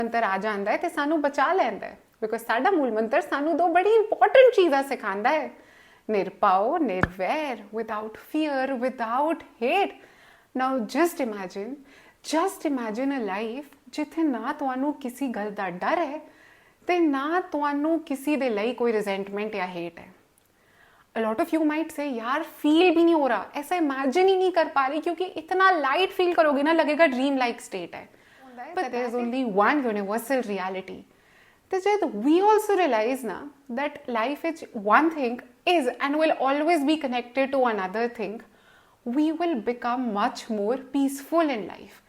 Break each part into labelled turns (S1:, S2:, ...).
S1: ਮੰਤਰ ਆ ਜਾਂਦਾ ਹੈ ਤੇ ਸਾਨੂੰ ਬਚਾ ਲੈਂਦਾ ਹੈ, ਬਿਕੋਜ਼ ਸਾਡਾ ਮੂਲ ਮੰਤਰ ਸਾਨੂੰ ਦੋ ਬੜੀ ਇੰਪੋਰਟੈਂਟ ਚੀਜ਼ਾਂ ਸਿਖਾਉਂਦਾ ਹੈ, ਨਿਰਭਉ ਨਿਰਵੈਰ, ਵਿਦਾਊਟ ਫੀਅਰ, ਵਿਦਾਊਟ ਹੇਟ। ਨਾਓ ਜਸਟ ਇਮੈਜਿਨ ਅ ਲਾਈਫ ਜਿੱਥੇ ਨਾ ਤੁਹਾਨੂੰ ਕਿਸੇ ਗੱਲ ਦਾ ਡਰ ਹੈ ਤੇ ਨਾ ਤੁਹਾਨੂੰ ਕਿਸੇ ਦੇ ਲਈ ਕੋਈ ਰਿਜ਼ੈਂਟਮੈਂਟ ਜਾਂ ਹੇਟ ਹੈ। A lot of you might say यार फील भी नहीं हो रहा, ऐसा इमेजिन ही नहीं कर पा रही, क्योंकि इतना लाइट फील करोगे ना लगेगा ड्रीम लाइक स्टेट है। But there is only one universal reality. तो जब we also realize ना that life is one thing is and will always be connected to another thing, we will become much more peaceful in life.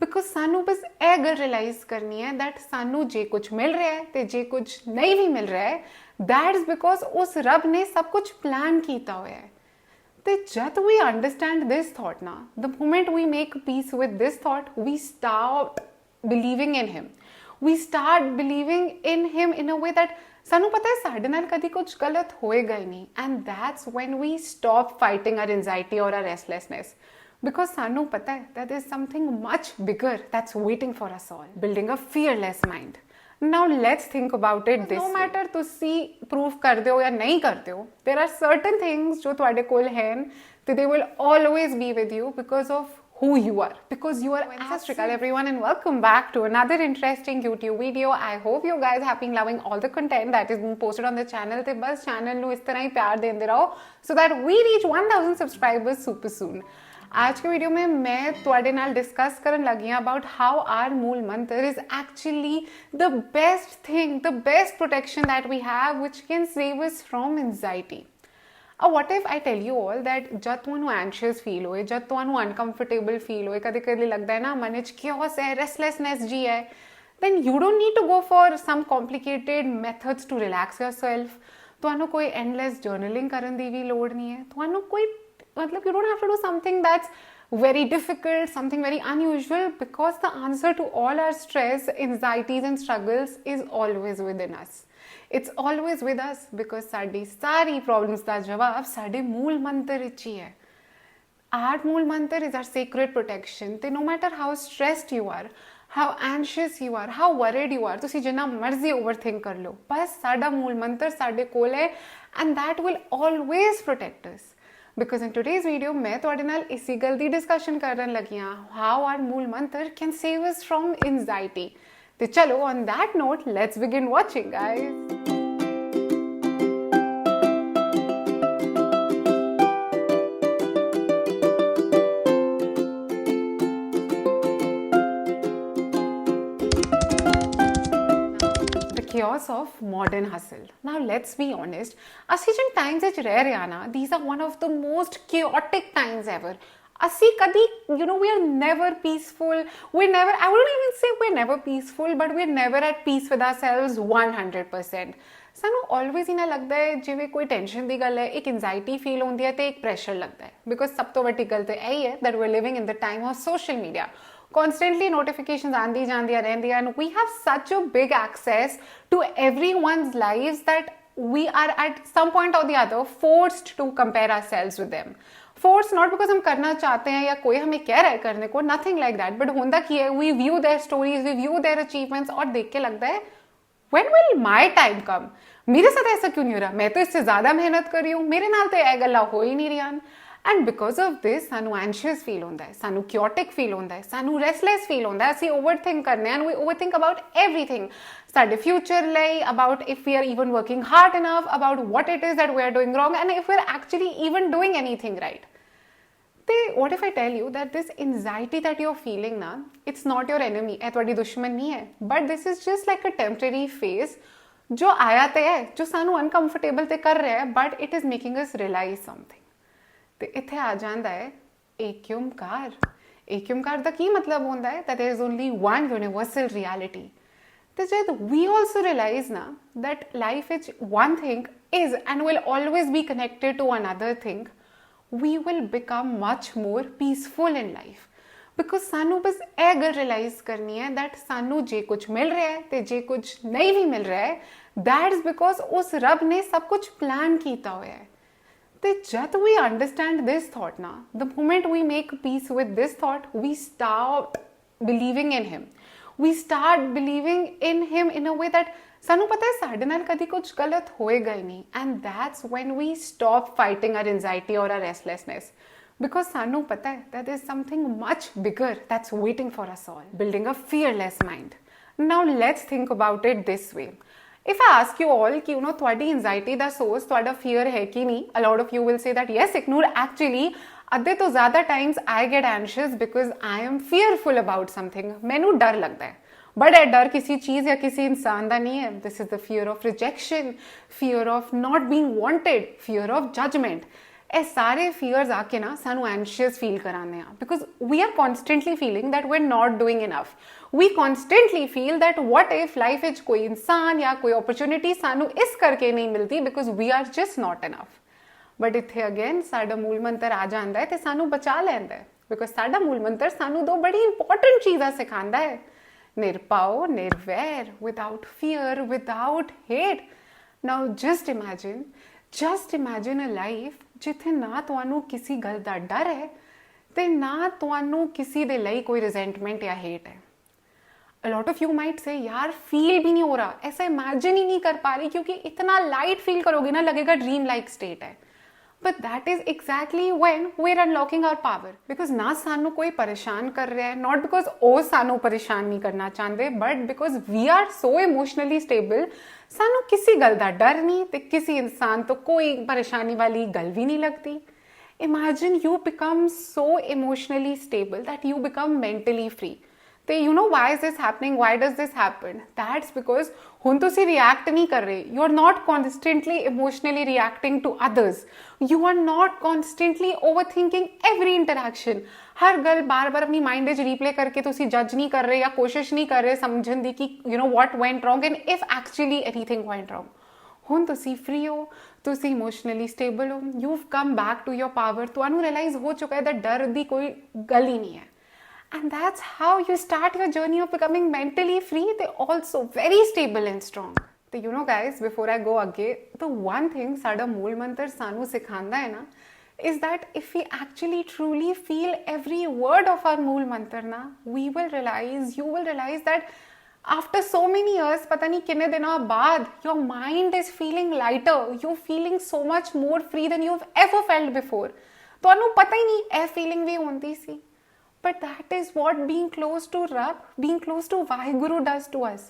S1: Because सानू बस ਇਹ ਗੱਲ realise ਕਰਨੀ ਹੈ that ਸਾਨੂੰ ਜੇ ਕੁਝ ਮਿਲ ਰਿਹਾ ਹੈ ਤੇ ਜੇ ਕੁਝ ਨਹੀਂ ਵੀ ਮਿਲ ਰਿਹਾ ਹੈ, that is because ਉਸ ਰੱਬ ਨੇ ਸਭ ਕੁਝ ਪਲਾਨ ਕੀਤਾ ਹੋਇਆ ਹੈ। ਤੇ ਜਦ we understand this thought ਨਾ, the moment we make peace with this thought, we start believing in him. We start believing in him in a way that ਸਾਨੂੰ ਪਤਾ ਹੈ ਸਾਡੇ ਨਾਲ ਕਦੀ ਕੁਝ ਗਲਤ ਹੋਏਗਾ ਹੀ ਨਹੀਂ, and that's when we stop fighting our anxiety or our restlessness. Because ਸਾਨੂੰ ਪਤਾ ਹੈ that there is something much bigger that's waiting for us all. Building a fearless mind. Now let's think about it this way. No matter ਤੁਸੀਂ proof ਕਰਦੇ ਹੋ ਜਾਂ ਨਹੀਂ ਕਰਦੇ ਹੋ, there are certain things ਜੋ ਤੁਹਾਡੇ ਕੋਲ ਹਨ ਤੇ they will always be with you because of who you are. Because you are ancestral, everyone, and welcome back to another interesting YouTube video. I hope you guys have been loving all the content that is being posted on the channel. ਤੇ ਬਸ channel ਨੂੰ ਇਸ ਤਰ੍ਹਾਂ ਹੀ ਪਿਆਰ ਦਿੰਦੇ ਰਹੋ so that we reach 1000 subscribers super soon. आज के video में मैं तुहाडे नाल डिस्कस करन लगी हां about how our Mool Mantra is actually the best thing, the best protection that we have which can save us from anxiety. What if I tell you all that जब तुहानू एंशियस फील होए, जब तुहानू अनकंफर्टेबल फील होए, कदे कदे लगता है ना मन विच क्योस है, रेस्टलेसनेस जी है, then you don't need to go for some complicated methods to relax yourself. तुहानू कोई एंडलेस जर्नलिंग करन दी भी लोड़ नहीं है, तुहानू कोई मतलब you don't have to do something that's very difficult, something very unusual, because the answer to all our stress, anxieties and struggles is always within us. It's always with us because साडी सारी problems दा जवाब साडे मूल मंत्र विच ही है। Our मूल मंत्र is our sacred protection. ते no matter how stressed you are, how anxious you are, how worried you are, तुसी जिन्ना मर्जी overthink कर लो, बस साडा मूल मंत्र साडे कोल है and that will always protect us. Because in today's video मैं तुहाडे नाल इसी गल दी डिस्कशन करन लगी हां how our मूल मंत्र can save us from anxiety. तो चलो on that note let's begin watching guys. Chaos of modern hustle. Now let's be honest, ਅਸੀਂ ਜਿਨ ਟਾਈਮਸ ਵਿੱਚ ਰਹਿ ਰਹੇ ਹਾਂ ਨਾ, these are one of the most chaotic times ever. ਅਸੀਂ ਕਦੀ we are never peaceful. We're never, I wouldn't even say we're never peaceful, but we're never at peace with ourselves 100%. ਸਾਨੂੰ always ਹੀ ਨਾ ਲੱਗਦਾ ਹੈ ਜਿਵੇਂ ਕੋਈ ਟੈਨਸ਼ਨ ਦੀ ਗੱਲ ਹੈ, ਇੱਕ anxiety feel ਹੁੰਦੀ ਹੈ ਤੇ ਇੱਕ pressure ਲੱਗਦਾ ਹੈ, because ਸਭ ਤੋਂ ਵੱਡੀ ਗੱਲ ਤਾਂ ਇਹ ਹੀ ਹੈ that we're living in the time of social media. Constantly notifications आंदी जांदियां रहंदियां and we have such a big access to everyone's lives that we are at some point or the other forced to compare ourselves with them. Forced not because हम करना चाहते हैं या कोई हमें कह रहा है करने को, nothing like that, but होंदा की है we view their stories, we view their achievements और देख के लगता है when will my time come? मेरे साथ ऐसा क्यों नहीं हो रहा, मैं तो इससे ज़्यादा मेहनत कर रही हूँ, मेरे नाल तो ये गल्लां हो ही नहीं रही। And because of this सानू anxious feel होंदा है, सानू chaotic feel होंदा है, सानू restless feel होंदा है, ਅਸੀਂ overthink करने and we overthink about everything. ਸਾਡੇ future ਲਈ, about if we are even working hard enough, about what it is that we are doing wrong and if we are actually even doing anything right. ਤੇ what if I tell you that this anxiety that you're feeling na, it's not your enemy, ਇਹ ਤੁਹਾਡੀ ਦੁਸ਼ਮਣ ਨਹੀਂ ਹੈ, but this is just like a temporary phase ਜੋ ਆਇਆ ਤੇ ਹੈ, ਜੋ ਸਾਨੂੰ uncomfortable ਤੇ ਕਰ ਰਿਹਾ ਹੈ, but it is making us realize something. ਤੇ ਇੱਥੇ ਆ ਜਾਂਦਾ ਹੈ ਏਕ ਓਮਕਾਰ। ਏਕ ਓਮਕਾਰ ਦਾ ਕੀ ਮਤਲਬ ਹੁੰਦਾ ਹੈ that there is only one universal reality. ਤੇ ਜਦ we also realize ਨਾ that life is one thing is and will always be connected to another thing, we will become much more peaceful in life. Because ਸਾਨੂੰ ਬਸ ਇਹ ਗੱਲ realise ਕਰਨੀ ਹੈ that ਸਾਨੂੰ ਜੇ ਕੁਝ ਮਿਲ ਰਿਹਾ ਹੈ ਤੇ ਜੇ ਕੁਝ ਨਹੀਂ ਵੀ ਮਿਲ ਰਿਹਾ ਹੈ, that is because ਉਸ ਰੱਬ ਨੇ ਸਭ ਕੁਝ ਪਲਾਨ ਕੀਤਾ ਹੋਇਆ ਹੈ। ਤੇ ਜਦ we understand this thought na, the moment we make peace with this thought, we start believing in him. we start believing in him in a way that ਸਾਨੂੰ ਪਤਾ ਹੈ ਸਾਡੇ ਨਾਲ ਕਦੀ ਕੁਝ ਗਲਤ ਹੋਏਗਾ ਹੀ ਨਹੀਂ, and that's when we stop fighting our anxiety or our restlessness, because ਸਾਨੂੰ ਪਤਾ ਹੈ that there's something much bigger that's waiting for us all, building a fearless mind. Now let's think about it this way. If I ask you all कि ਤੁਹਾਡੀ anxiety ਦਾ source ਤੁਹਾਡਾ fear ਹੈ ਕਿ ਨਹੀਂ, a lot of you will say that yes Iknoor, actually ਅੱਧੇ ਤੋਂ ਜ਼ਿਆਦਾ times I get anxious because I am fearful about something. ਮੈਨੂੰ ਡਰ ਲੱਗਦਾ ਹੈ, बट ये डर किसी चीज़ या किसी इंसान का नहीं है. This is the fear of rejection, fear of not being wanted, fear of judgement. ये सारे फियर्स आके ना सानू एंशियस फील कराने हैं, because we are constantly feeling that we are not doing enough. We constantly feel that what if life which कोई इंसान या कोई अपॉर्चुनिटी सानू इस करके नहीं मिलती because we are just not enough. But इत्थे अगेन साडा मूल मंत्र आ जाता है तो सानू बचा लैंदा है, बिकॉज साडा मूल मंत्र सानू दो बड़ी इंपॉर्टेंट चीज़ां सिखांदा है. निर्पाओ, निर्वैर, without fear, without hate. Now just imagine a life जिथे ना तुहानू किसी गल दा डर है ते ना तुहानू किसी दे लई कोई resentment या hate है. A lot of you might say यार फील भी नहीं हो रहा, ऐसा इमेजिन ही नहीं कर पा रही, क्योंकि इतना लाइट फील करोगे ना लगेगा ड्रीम लाइक स्टेट है. But that is exactly when we're unlocking our power. Because ना सानू कोई परेशान कर रहा है, not because वो सानू परेशान नहीं करना चाहते, but because we are so emotionally stable, सानू किसी गल दा डर नहीं, ते किसी इंसान तो कोई परेशानी वाली गल भी नहीं लगती. Imagine you become so emotionally stable that you become mentally free. You know why is this happening? Why does this happen? That's because hun tusi react nahi kar rahe. You are not constantly emotionally reacting to others. You are not constantly overthinking every interaction. हर गल बार बार अपनी mind में replay करके तुसी जज नहीं कर रहे या कोशिश नहीं कर रहे समझन दी कि what went wrong and if actually anything went wrong. ਹੁਣ ਤੁਸੀਂ free ਹੋ, ਤੁਸੀਂ emotionally stable ਹੋ, you've come back to your power. ਤੁਹਾਨੂੰ realize ਹੋ ਚੁੱਕਾ ਹੈ that ਡਰ ਦੀ ਕੋਈ ਗੱਲ ਹੀ ਨਹੀਂ ਹੈ. And that's how you start your journey of becoming mentally free. They're also very stable and strong. So guys, before I go again, the one thing sada mool mantra sanu sikhanda hai na, is that if we actually truly feel every word of our mool mantra na, you will realize that after so many years, pata nahi kinne dina baad, your mind is feeling lighter. You're feeling so much more free than you've ever felt before. Tonu pata hi nahi eh feeling bhi hondi si. But that is what being close to Rab, being close to Waheguru does to us.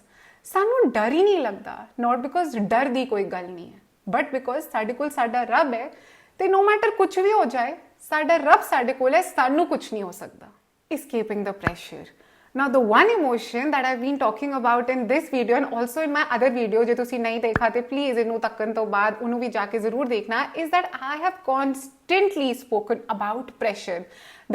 S1: सानू डर ही नहीं लगता, not because डर दी कोई गल नहीं है, but because साडे कोल साडा रब है, ते no matter कुछ भी हो जाए, साडा रब साडे कोल है, सानू कुछ नहीं हो सकता. Escaping the pressure. Now the one emotion that I've been talking about in this video and also in my other video जो तुसी नहीं देखा थे please इनू तक्कन तो बाद उन्हों भी जाके ज़रूर देखना, is that I have constantly spoken about pressure,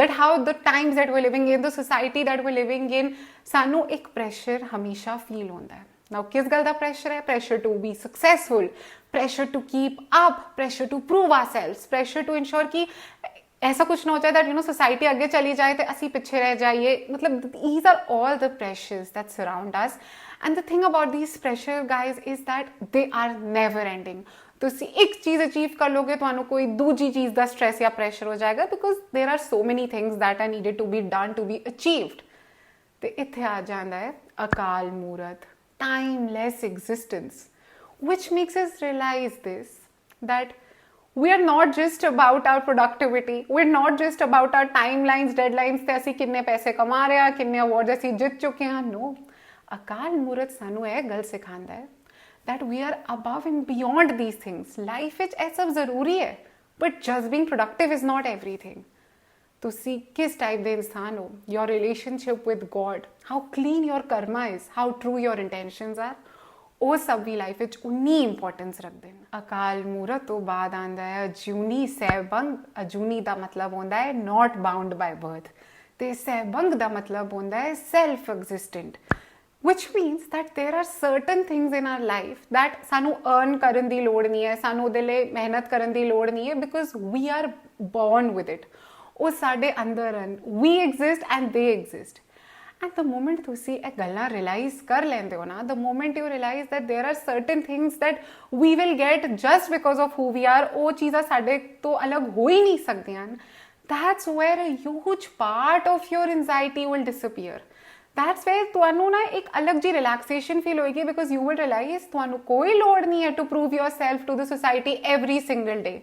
S1: that how the times that we're living in, the society that we're living in, सानू एक pressure हमेशा feel होता है. Now किस गल दा pressure है? Pressure to be successful, pressure to keep up, pressure to prove ourselves, pressure to ensure कि ऐसा कुछ ना हो जाए that society आगे चली जाए तो असी पीछे रह जाइए. मतलब these are all the pressures that surround us, and the thing about these pressure guys is that they are never ending. तुसी एक चीज अचीव कर लोगे तो कोई दूसरी चीज दा स्ट्रेस या प्रेशर हो जाएगा, because there are so many things that are needed to be done to be achieved. ते इत्थे आ जांदा है अकाल मूरत, timeless existence, which makes us realize this, that we are not just about our productivity, we're not just about our timelines, deadlines, ते असी किन्ने पैसे कमा रहे हैं, किन्ने अवार्ड असी जीत चुके हैं. No, अकाल मूरत सानू है गल सिखांदा है that we are above and beyond these things. Life विच ऐ सब जरूरी है, but just being productive is not everything. तुसी किस टाइप दे इंसान हो, your relationship with God, how clean your karma is, how true your intentions are, ਉਹ सब भी लाइफ विच उन्नी इंपॉर्टेंस रखते हैं. अकाल मूरत तो बाद आंदा है अजूनी सहबंग. अजूनी का मतलब होता है नॉट बाउंड बाय बर्थ, ते सहबंग का मतलब होता है self existent, which means that there are certain things in our life that सानू अर्न करन दी लोड़ नहीं है, सानू उहदे लई मेहनत करन दी लोड़ नहीं है, because we are born with it. ਉਹ ਸਾਡੇ अंदर ਹਨ, we exist and they exist. And the moment तुसी ये गल्लां realize कर लेंदे हो ना, the moment you realize that there are certain things that we will get just because of who we are, वो चीज़ां साडे तो अलग हो ही नहीं सकदियां, that's where a huge part of your anxiety will disappear. That's where ਤੁਹਾਨੂੰ ਨਾ ਇੱਕ ਅਲੱਗ ਜੀ ਰਿਲੈਕਸੇਸ਼ਨ ਫੀਲ ਹੋਏਗੀ ਬਿਕੋਜ਼ ਯੂ ਵਿਲ ਰਿਅਲਾਈਜ਼ ਤੁਹਾਨੂੰ ਕੋਈ ਲੋੜ ਨਹੀਂ ਹੈ to prove yourself to the society every single day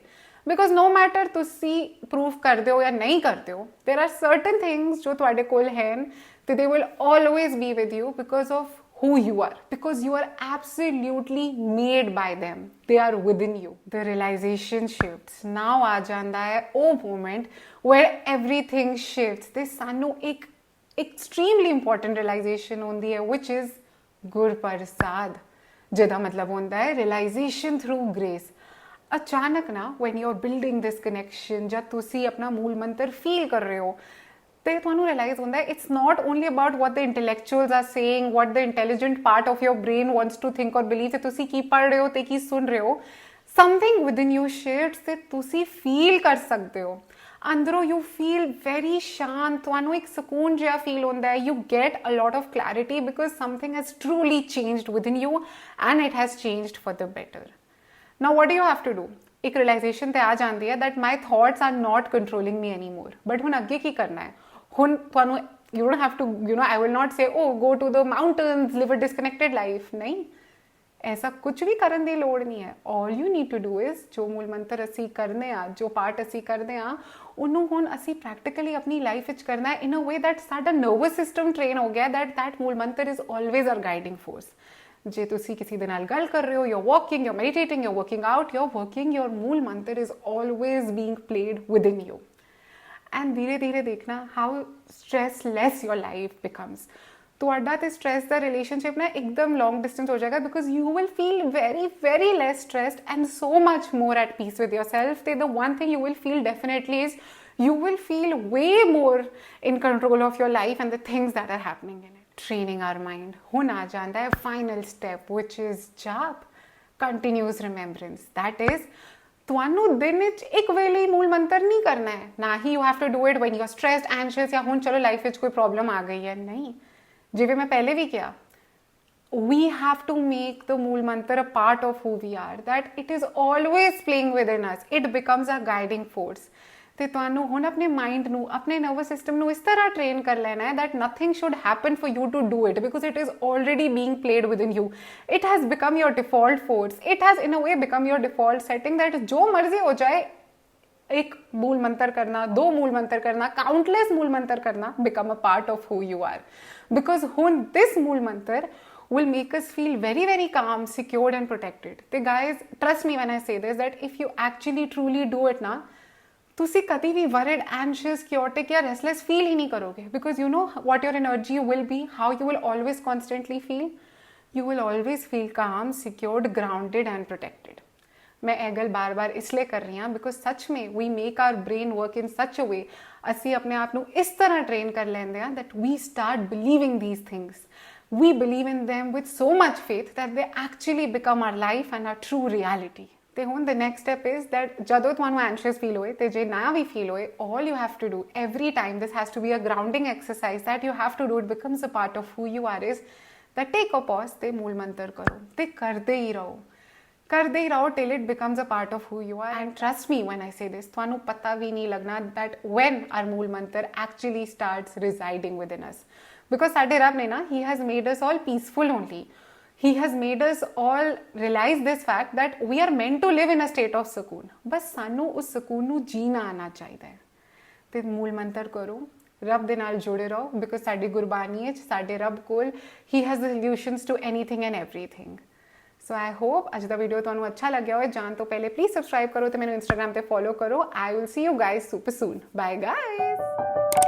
S1: because no matter ਤੁਸੀਂ ਪ੍ਰੂਵ ਕਰਦੇ ਹੋ ਜਾਂ ਨਹੀਂ ਕਰਦੇ ਹੋ there are certain things ਜੋ ਤੁਹਾਡੇ ਕੋਲ ਹਨ ਤੇ they will always be with you because of who you are because you are absolutely made by them they are within you the realization shifts now ਆ ਜਾਂਦਾ ਹੈ ਉਹ moment where everything shifts ਤੇ ਸਾਨੂੰ ਇੱਕ extremely important realization ਹੁੰਦੀ ਹੈ which is Gurprasad ਜਿਹਦਾ ਮਤਲਬ ਹੁੰਦਾ ਹੈ realization through grace ਅਚਾਨਕ ਨਾ when you're building this connection ਜਦ ਤੁਸੀਂ ਆਪਣਾ ਮੂਲ ਮੰਤਰ ਫੀਲ ਕਰ ਰਹੇ ਹੋ ਤੇ ਤੁਹਾਨੂੰ realize ਹੁੰਦਾ ਹੈ it's not only about what the intellectuals are saying what the intelligent part of your brain wants to think or believe ਤੇ ਤੁਸੀਂ ਕੀ ਪੜ੍ਹ ਰਹੇ ਹੋ ਤੇ ਕੀ ਸੁਣ ਰਹੇ ਹੋ something within you shifts ਤੇ ਤੁਸੀਂ feel ਕਰ ਸਕਦੇ ਹੋ ਅੰਦਰੋਂ you feel very ਸ਼ਾਂਤ ਤੁਹਾਨੂੰ ਇੱਕ ਸਕੂਨ ਜਿਹਾ feel ਹੁੰਦਾ ਹੈ you get a lot of clarity because something has truly changed within you and it has changed for the better now what do you have to do ਇੱਕ realization ਤੇ ਆ ਜਾਂਦੀ ਹੈ that my thoughts are not controlling me anymore but ਹੁਣ ਅੱਗੇ ਕੀ ਕਰਨਾ ਹੈ ਹੁਣ ਤੁਹਾਨੂੰ you don't have to I will not say oh go to the mountains live a disconnected life ਨਹੀਂ ऐसा कुछ भी ਕਰਨ ਦੀ ਲੋੜ ਨਹੀਂ ਹੈ all you need to do is ਜੋ ਮੂਲ ਮੰਤਰ ਅਸੀਂ ਕਰਨੇ ਆ ਜੋ ਪਾਠ ਅਸੀਂ ਕਰਦੇ ਆ ਉਹਨੂੰ ਹੁਣ ਅਸੀਂ ਪ੍ਰੈਕਟੀਕਲੀ ਆਪਣੀ ਲਾਈਫ ਵਿੱਚ ਕਰਨਾ ਹੈ in a way that ਸਾਡਾ ਨਰਵਸ ਸਿਸਟਮ ਟ੍ਰੇਨ ਹੋ ਗਿਆ that ਮੂਲ ਮੰਤਰ is always our guiding force ਜੇ ਤੁਸੀਂ ਕਿਸੇ ਦੇ ਨਾਲ ਗੱਲ ਕਰ ਰਹੇ ਹੋ you're walking you're meditating you're working out you're working your ਮੂਲ ਮੰਤਰ is always being played within you and ਧੀਰੇ ਧੀਰੇ ਦੇਖਣਾ how stressless your life becomes ਤੁਹਾਡਾ ਤੇ ਸਟ੍ਰੈਸ ਦਾ ਰਿਲੇਸ਼ਨਸ਼ਿਪ ਨਾ ਇੱਕਦਮ ਲੌਂਗ ਡਿਸਟੈਂਸ ਹੋ ਜਾਏਗਾ because you will feel very very lace stressed and so much more at piece with yourself ਤੇ the one thing you will feel definitely is you will feel way more in control of your life and the things that are happening in it training our mind ਹੁਣ ਆ ਜਾਂਦਾ ਹੈ final step which is jap continuous remembrance that is ਤੁਹਾਨੂੰ ਦਿਨ ਵਿੱਚ ਇੱਕ ਵੇਲੇ ਮੂਲ ਮੰਤਰ ਨਹੀਂ ਕਰਨਾ ਹੈ ਨਾ ਹੀ you have to do it when you are stressed anxious ਜਾਂ ਹੁਣ ਚਲੋ ਲਾਈਫ ਵਿੱਚ ਕੋਈ ਪ੍ਰੋਬਲਮ ਆ ਗਈ ਹੈ ਨਹੀਂ ਜਿਵੇਂ ਮੈਂ ਪਹਿਲੇ ਵੀ ਕਿਹਾ we have to make the ਮੂਲ ਮੰਤਰ a part of who we are that it is always playing within us it becomes a guiding force ਤੇ ਤੁਹਾਨੂੰ ਹੁਣ ਆਪਣੇ ਮਾਈਂਡ ਨੂੰ ਆਪਣੇ ਨਰਵਸ ਸਿਸਟਮ ਨੂੰ ਇਸ ਤਰ੍ਹਾਂ ਟ੍ਰੇਨ ਕਰ ਲੈਣਾ ਹੈ that nothing should happen for you to do it because it is already being played within you it has become your default force it has in a way become your default setting that ਜੋ ਮਰਜ਼ੀ ਹੋ ਜਾਏ एक मूल मंत्र करना दो मूल मंत्र करना काउंटलेस मूल मंत्र करना become a part of who you are because when this मूल मंत्र will make us feel very very calm secured and protected so guys trust me when I say this that if you actually truly do it na ਤੁਸੀਂ ਕਦੀ ਵੀ worried anxious chaotic ਜਾਂ restless feel ਹੀ ਨਹੀਂ ਕਰੋਗੇ because you know what your energy will be how you will always constantly feel you will always feel calm secured grounded and protected मैं ਇਹ ਗੱਲ ਬਾਰ-ਬਾਰ इसलिए कर रही हाँ because सच में we make our brain work in such a way ਅਸੀਂ ਆਪਣੇ ਆਪ ਨੂੰ ਇਸ ਤਰ੍ਹਾਂ train ਕਰ ਲੈਂਦੇ ਹਾਂ that we start believing these things we believe in them with so much faith that they actually become our life and our true reality ਤੇ ਹੁਣ the next step is that ਜਦੋਂ ਤੁਹਾਨੂੰ anxious feel ਹੋਏ ਤੇ ਜੇ ਨਾ ਵੀ feel ਹੋਏ all you have to do every time this has to be a grounding exercise that you have to do it becomes a part of who you are is that take a pause ਤੇ ਮੂਲ ਮੰਤਰ ਕਰੋ ਤੇ ਕਰਦੇ ਹੀ ਰਹੋ ਕਰਦੇ ਹੀ ਰਹੋ till it becomes a part of who you are and trust me when I say this ਤੁਹਾਨੂੰ ਪਤਾ ਵੀ ਨਹੀਂ ਲੱਗਣਾ that when our ਮੂਲ ਮੰਤਰ actually starts residing within us because ਸਾਡੇ ਰੱਬ ਨੇ ਨਾ he has made us all peaceful only he has made us all realize this fact that we are meant to live in a state of ਸਕੂਨ ਬਸ ਸਾਨੂੰ ਉਸ ਸਕੂਨ ਨੂੰ ਜੀਣਾ ਆਉਣਾ ਚਾਹੀਦਾ ਹੈ ਤੇ ਮੂਲ ਮੰਤਰ ਕਰੋ ਰੱਬ ਦੇ ਨਾਲ ਜੁੜੇ ਰਹੋ ਬਿਕੋਜ਼ ਸਾਡੀ ਗੁਰਬਾਣੀ ਵਿੱਚ ਸਾਡੇ ਰੱਬ ਕੋਲ he has the solutions to anything and everything so I hope ਅੱਜ ਦਾ ਵੀਡੀਓ ਤੁਹਾਨੂੰ ਅੱਛਾ ਲੱਗਿਆ ਹੋਵੇ ਜਾਣ ਤੋਂ ਪਹਿਲੇ ਪਲੀਜ਼ ਸਬਸਕ੍ਰਾਈਬ ਕਰੋ ਤੇ ਮੈਨੂੰ ਇੰਸਟਾਗ੍ਰਾਮ ਤੇ ਫੋਲੋ ਕਰੋ I will see you guys super soon bye guys